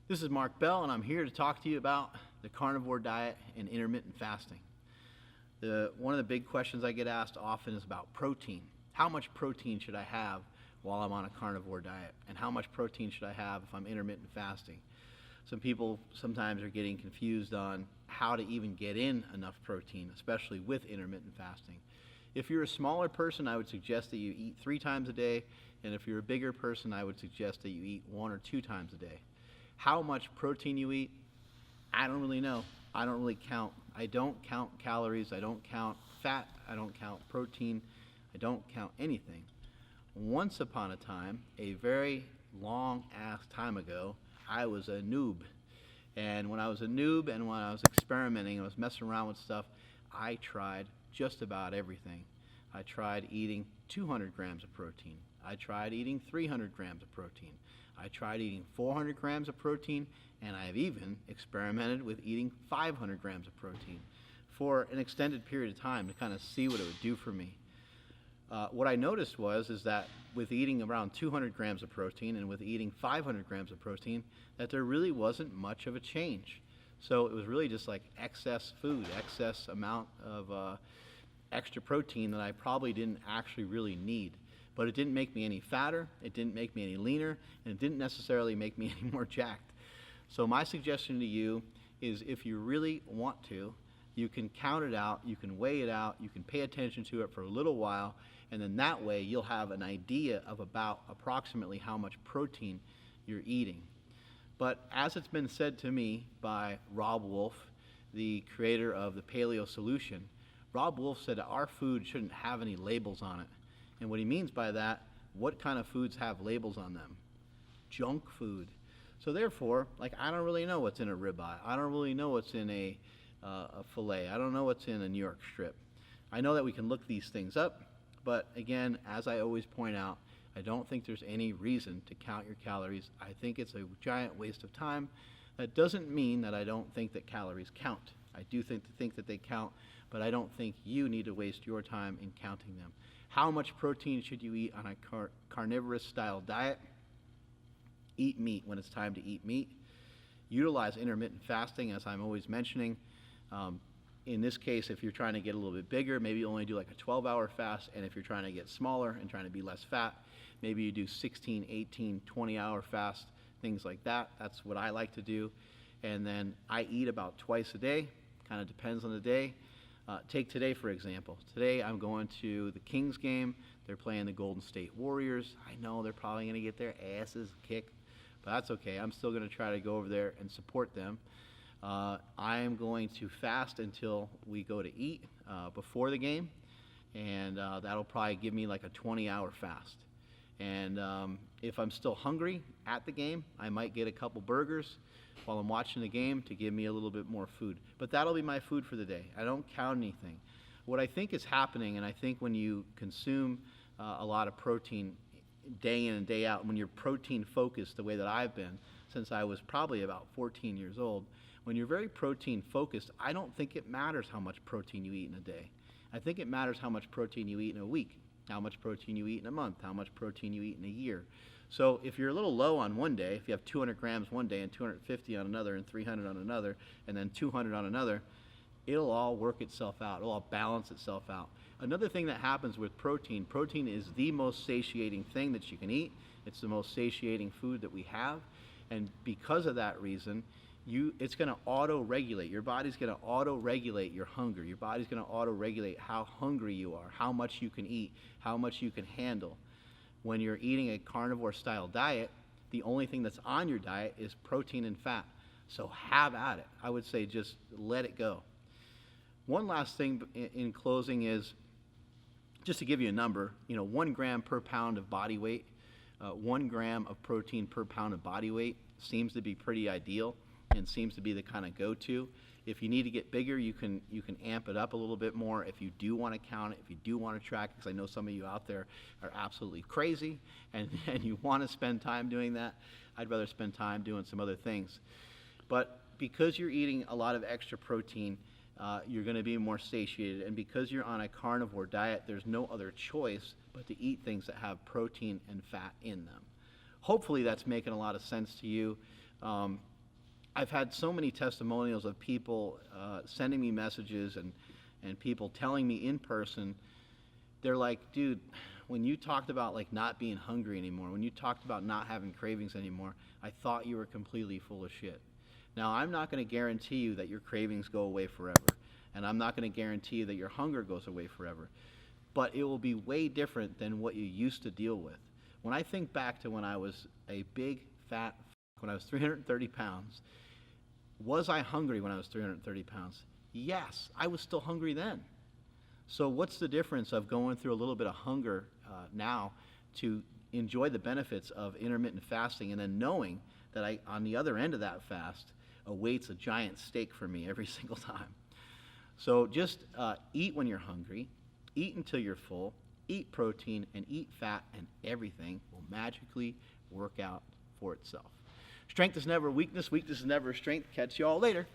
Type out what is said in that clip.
This is Mark Bell, and I'm here to talk to you about the carnivore diet and intermittent fasting. One of the big questions I get asked often is about protein. How much protein should I have while I'm on a carnivore diet? And how much protein should I have if I'm intermittent fasting? Some people sometimes are getting confused on how to even get in enough protein, especially with intermittent fasting. If you're a smaller person, I would suggest that you eat 3 times a day, and if you're a bigger person, I would suggest that you eat 1 or 2 times a day. How much protein you eat, I don't really know. I don't really count. I don't count calories. I don't count fat. I don't count protein. I don't count anything. Once upon a time, a very long ass time ago, I was a noob. And when I was a noob and when I was experimenting, I was messing around with stuff, I tried just about everything. I tried eating 200 grams of protein. I tried eating 300 grams of protein. I tried eating 400 grams of protein, and I've even experimented with eating 500 grams of protein for an extended period of time to kind of see what it would do for me. What I noticed is that with eating around 200 grams of protein and with eating 500 grams of protein, that there really wasn't much of a change. So it was really just like excess food, excess amount of extra protein that I probably didn't actually really need. But it didn't make me any fatter, it didn't make me any leaner, and it didn't necessarily make me any more jacked. So my suggestion to you is if you really want to, you can count it out, you can weigh it out, you can pay attention to it for a little while, and then that way you'll have an idea of about approximately how much protein you're eating. But as it's been said to me by Robb Wolf, the creator of the Paleo Solution, Robb Wolf said that our food shouldn't have any labels on it. And what he means by that, what kind of foods have labels on them? Junk food. So therefore, I don't really know what's in a ribeye. I don't really know what's in a filet. I don't know what's in a New York strip. I know that we can look these things up, but again, as I always point out, I don't think there's any reason to count your calories. I think it's a giant waste of time. That doesn't mean that I don't think that calories count. I do think that they count, but I don't think you need to waste your time in counting them. How much protein should you eat on a carnivorous style diet? Eat meat when it's time to eat meat. Utilize intermittent fasting, as I'm always mentioning. In this case, if you're trying to get a little bit bigger, maybe you only do like a 12-hour fast, and if you're trying to get smaller and trying to be less fat, maybe you do 16, 18, 20-hour fast, things like that. That's what I like to do. And then I eat about twice a day, kind of depends on the day. Take today, for example. Today I'm going to the Kings game. They're playing the Golden State Warriors. I know they're probably going to get their asses kicked, but that's okay. I'm still going to try to go over there and support them. I am going to fast until we go to eat before the game, and that'll probably give me like a 20-hour fast. And if I'm still hungry at the game, I might get a couple burgers while I'm watching the game to give me a little bit more food. But that'll be my food for the day. I don't count anything. What I think is happening, and I think when you consume a lot of protein day in and day out, when you're protein focused the way that I've been since I was probably about 14 years old, when you're very protein focused, I don't think it matters how much protein you eat in a day. I think it matters how much protein you eat in a week, how much protein you eat in a month, how much protein you eat in a year. So if you're a little low on one day, if you have 200 grams one day and 250 on another and 300 on another and then 200 on another, it'll all work itself out. It'll all balance itself out. Another thing that happens with protein is the most satiating thing that you can eat. It's the most satiating food that we have. And because of that reason, it's going to auto-regulate. Your body's going to auto-regulate your hunger. Your body's going to auto-regulate how hungry you are, how much you can eat, how much you can handle. When you're eating a carnivore-style diet, the only thing that's on your diet is protein and fat. So have at it. I would say just let it go. One last thing in closing is, just to give you a number, 1 gram per pound of body weight, 1 gram of protein per pound of body weight seems to be pretty ideal and seems to be the kind of go-to. If you need to get bigger, you can amp it up a little bit more. If you do want to count it, if you do want to track it, because I know some of you out there are absolutely crazy and you want to spend time doing that, I'd rather spend time doing some other things. But because you're eating a lot of extra protein, you're going to be more satiated. And because you're on a carnivore diet, there's no other choice but to eat things that have protein and fat in them. Hopefully that's making a lot of sense to you. I've had so many testimonials of people sending me messages and people telling me in person, they're like, dude, when you talked about like not being hungry anymore, when you talked about not having cravings anymore, I thought you were completely full of shit. Now, I'm not going to guarantee you that your cravings go away forever, and I'm not going to guarantee you that your hunger goes away forever, but it will be way different than what you used to deal with. When I think back to when I was a big, fat, when I was 330 pounds, was I hungry when I was 330 pounds? Yes, I was still hungry then. So what's the difference of going through a little bit of hunger now to enjoy the benefits of intermittent fasting, and then knowing that on the other end of that fast awaits a giant steak for me every single time? So just eat when you're hungry, eat until you're full, eat protein, and eat fat, and everything will magically work out for itself. Strength is never weakness. Weakness is never strength. Catch you all later.